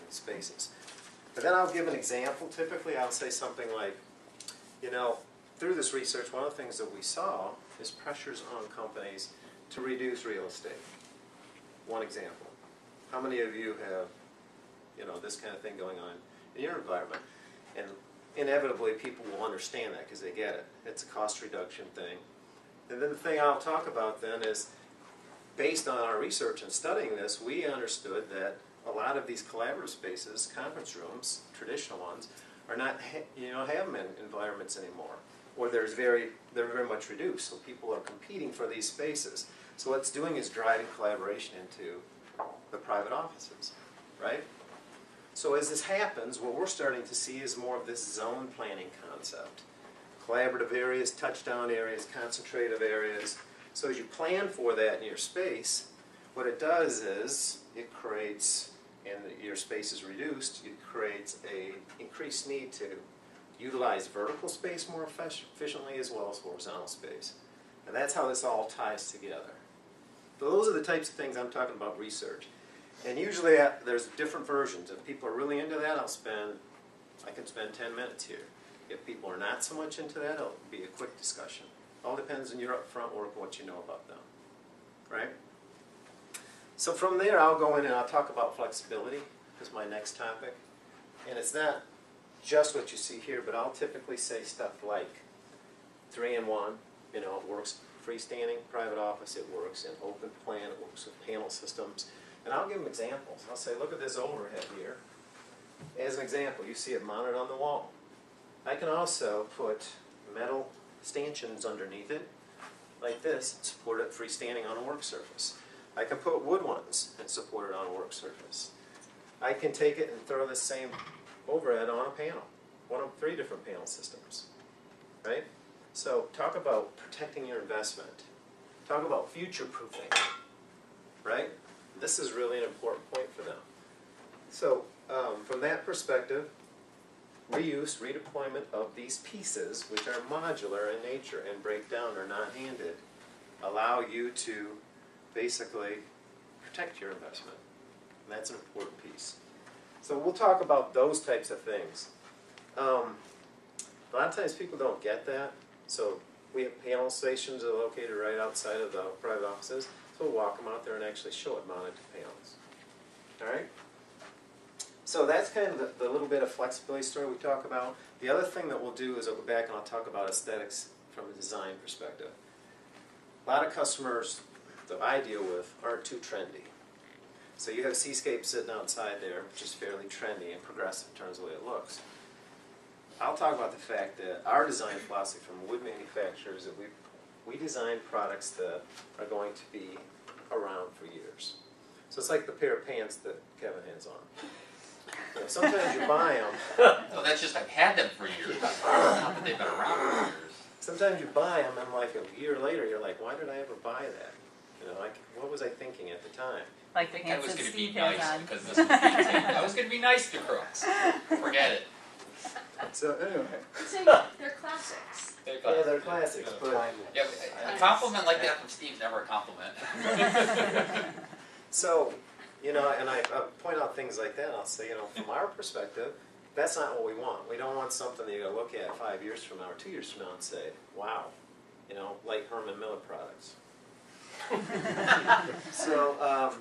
these spaces. But then I'll give an example. Typically I'll say something like, you know, through this research, one of the things that we saw is pressures on companies to reduce real estate. One example. How many of you have, you know, this kind of thing going on in your environment? And inevitably people will understand that because they get it. It's a cost reduction thing. And then the thing I'll talk about then is, based on our research and studying this, we understood that a lot of these collaborative spaces, conference rooms, traditional ones, are not, you know, have them in environments anymore, or they're very much reduced. So people are competing for these spaces. So what it's doing is driving collaboration into the private offices, right? So as this happens, what we're starting to see is more of this zone planning concept. Collaborative areas, touchdown areas, concentrative areas. So as you plan for that in your space, what it does is it creates, and your space is reduced, it creates an increased need to utilize vertical space more efficiently as well as horizontal space. And that's how this all ties together. So those are the types of things I'm talking about research. And usually there's different versions. If people are really into that, I can spend 10 minutes here. If people are not so much into that, it'll be a quick discussion. All depends on your upfront work and what you know about them, right? So from there, I'll go in and I'll talk about flexibility as my next topic. And it's not just what you see here, but I'll typically say stuff like 3-in-1, you know, it works freestanding, private office, it works in open plan, it works with panel systems. And I'll give them examples. I'll say, look at this overhead here. As an example, you see it mounted on the wall. I can also put metal stanchions underneath it, like this, and support it freestanding on a work surface. I can put wood ones and support it on a work surface. I can take it and throw the same overhead on a panel, one of 3 different panel systems, right? So talk about protecting your investment. Talk about future-proofing, right? This is really an important point for them. So from that perspective, reuse, redeployment of these pieces, which are modular in nature and break down or non-handed, allow you to basically protect your investment. And that's an important piece. So we'll talk about those types of things. A lot of times people don't get that. So we have panel stations that are located right outside of the private offices. So we'll walk them out there and actually show it mounted to panels. All right? So that's kind of the little bit of flexibility story we talk about. The other thing that we'll do is I'll go back and I'll talk about aesthetics from a design perspective. A lot of customers that I deal with aren't too trendy. So you have Seascape sitting outside there, which is fairly trendy and progressive in terms of the way it looks. I'll talk about the fact that our design philosophy from wood manufacturers is that we design products that are going to be around for years. So it's like the pair of pants that Kevin has on. You know, sometimes you buy them. No, that's just I've had them for years. Not that they've been around for years. Sometimes you buy them and like a year later you're like, why did I ever buy that? You know, like, what was I thinking at the time? Like the I pants was that going to be Steve has nice on. because this was 18. I was going to be nice to crooks. Forget it. So anyway. So they're classics. They're Yeah, they're classics, but Yeah, a compliment like that from Steve's never a compliment. so, you know, and I point out things like that. I'll say, you know, from our perspective, that's not what we want. We don't want something that you're going to look at 5 years from now or 2 years from now and say, wow, you know, like Herman Miller products. So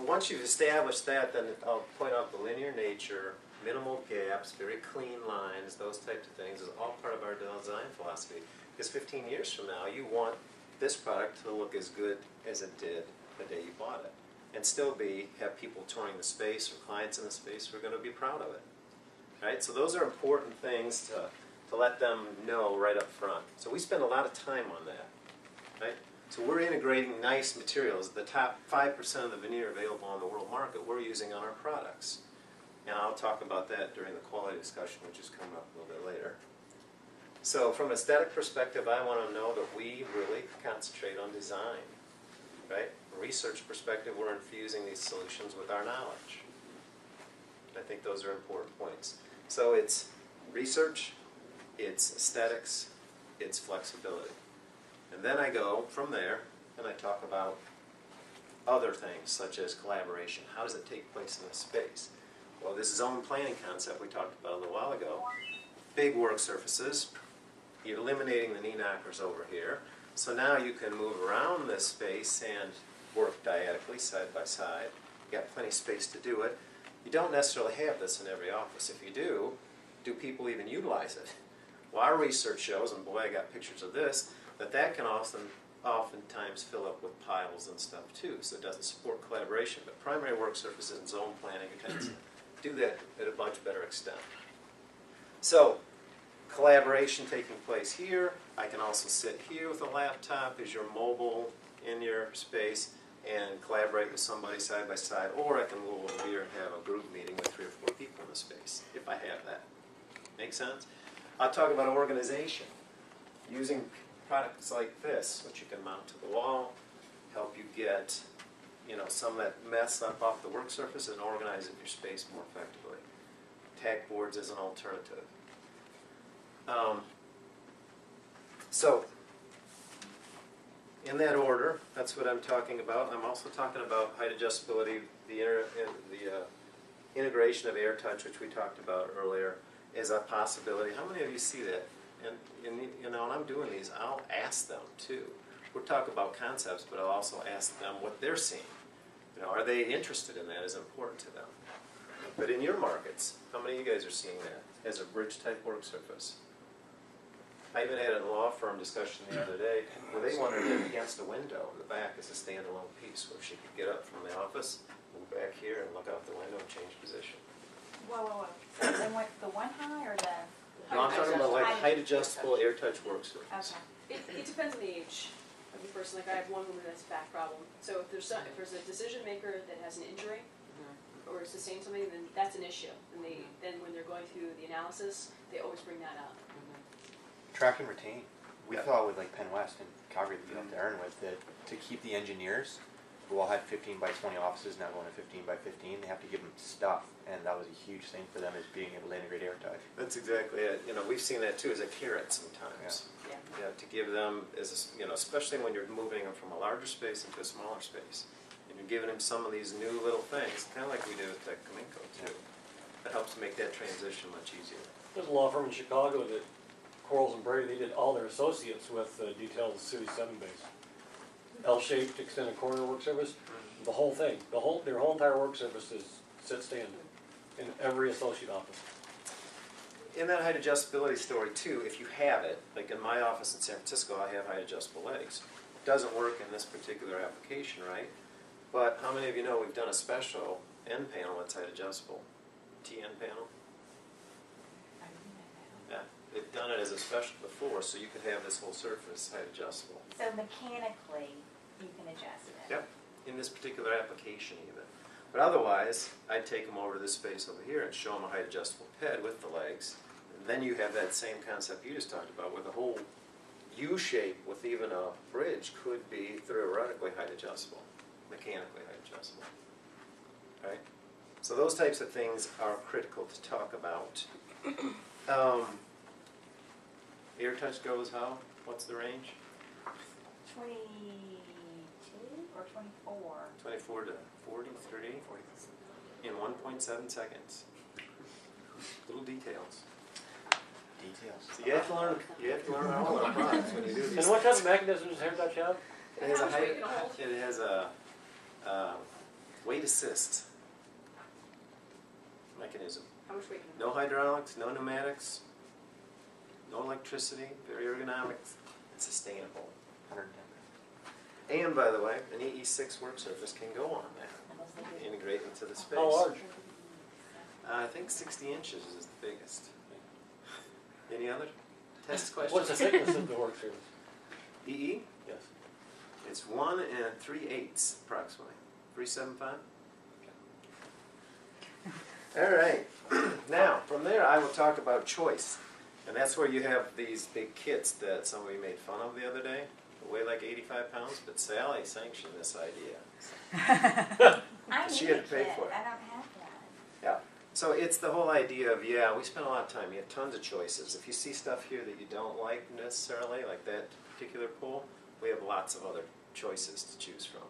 once you've established that, then I'll point out the linear nature, minimal gaps, very clean lines, those types of things is all part of our design philosophy. Because 15 years from now, you want this product to look as good as it did the day you bought it, and still have people touring the space or clients in the space who are going to be proud of it. Right? So those are important things to let them know right up front. So we spend a lot of time on that. Right? So we're integrating nice materials. The top 5% of the veneer available on the world market we're using on our products. And I'll talk about that during the quality discussion, which is coming up a little bit later. So from an aesthetic perspective, I want to know that we really concentrate on design. Right? From a research perspective, we're infusing these solutions with our knowledge. I think those are important points. So it's research, it's aesthetics, it's flexibility. And then I go from there and I talk about other things such as collaboration. How does it take place in a space? Well, this zone planning concept we talked about a little while ago, big work surfaces, you're eliminating the knee knockers over here. So now you can move around this space and work diagonally, side by side. You got plenty of space to do it. You don't necessarily have this in every office. If you do people even utilize it? Well, our research shows, and boy, I got pictures of this, that can oftentimes fill up with piles and stuff too, so it doesn't support collaboration. But primary work surfaces and zone planning tends to do that at a much better extent. So, collaboration taking place here. I can also sit here with a laptop as your mobile in your space and collaborate with somebody side by side, or I can move over here and have a group meeting with 3 or 4 people in the space, if I have that. Make sense? I'll talk about organization. Using products like this, which you can mount to the wall, help you get some of that mess up off the work surface and organize it in your space more effectively. Tack boards as an alternative. So, in that order, that's what I'm talking about. I'm also talking about height adjustability, the integration of AirTouch, which we talked about earlier, is a possibility. How many of you see that? And when I'm doing these, I'll ask them too. We'll talk about concepts, but I'll also ask them what they're seeing. Are they interested in that? Is it important to them? But in your markets, how many of you guys are seeing that as a bridge type work surface? I even had a law firm discussion the other day where they wanted it against a window. The back is a standalone piece where she could get up from the office, move back here, and look out the window and change position. Whoa. So they went the one high or the? No, I'm talking about like height adjustable AirTouch work surface. Okay. It depends on the age of the person. Like I have one woman that's a back problem. So if there's a decision maker that has an injury or sustained something, then that's an issue. And then when they're going through the analysis, they always bring that up. Track and retain. We Yeah. thought with like Penn West and Calgary that we got there and with it to keep the engineers who all had 15 by 20 offices now going to 15 by 15, they have to give them stuff, and that was a huge thing for them is being able to integrate AirTouch. That's exactly it. We've seen that too as a carrot sometimes. Yeah. Yeah, to give them, especially when you're moving them from a larger space into a smaller space. And you're giving them some of these new little things, kind of like we did with Tech Cominco too. That helps make that transition much easier. There's a law firm in Chicago that Quarles and Brady, they did all their associates with detailed Series 7 base. L-shaped extended corner work surface, the whole thing, their whole entire work surface is sit-stand in every associate office. In that height adjustability story too, if you have it, like in my office in San Francisco, I have height adjustable legs. It doesn't work in this particular application, right? But how many of you know we've done a special end panel that's height adjustable? TN panel? Yeah, they've done it as a special before, so you could have this whole surface height adjustable. So mechanically, you can adjust it. Yep, in this particular application even. But otherwise, I'd take them over to this space over here and show them a height adjustable ped with the legs. And then you have that same concept you just talked about where the whole U shape with even a bridge could be theoretically height adjustable, mechanically height adjustable. Right? So those types of things are critical to talk about. AirTouch goes how? What's the range? 22 or 24? 24 to 43 in 1.7 seconds. Little details. Details. So you have to learn all our products when you do these. And what type of mechanisms does AirTouch have? It has How a much weight can it hold? it has a weight assist mechanism. How much weight can it No hydraulics, no pneumatics, no electricity, very ergonomic and sustainable. 110. And by the way, an EE6 work surface can go on that, integrate into the space. How large? I think 60 inches is the biggest. Any other test questions? What's the thickness of the work surface? EE? Yes. It's 1 3/8 approximately. 375? All right. Now, from there I will talk about choice. And that's where you have these big kits that somebody made fun of the other day. They weigh like 85 pounds, but Sally sanctioned this idea. I She need had a to pay kit. for it. I don't have one. Yeah. So it's the whole idea of, yeah, we spend a lot of time. You have tons of choices. If you see stuff here that you don't like necessarily, like that particular pool, we have lots of other choices to choose from.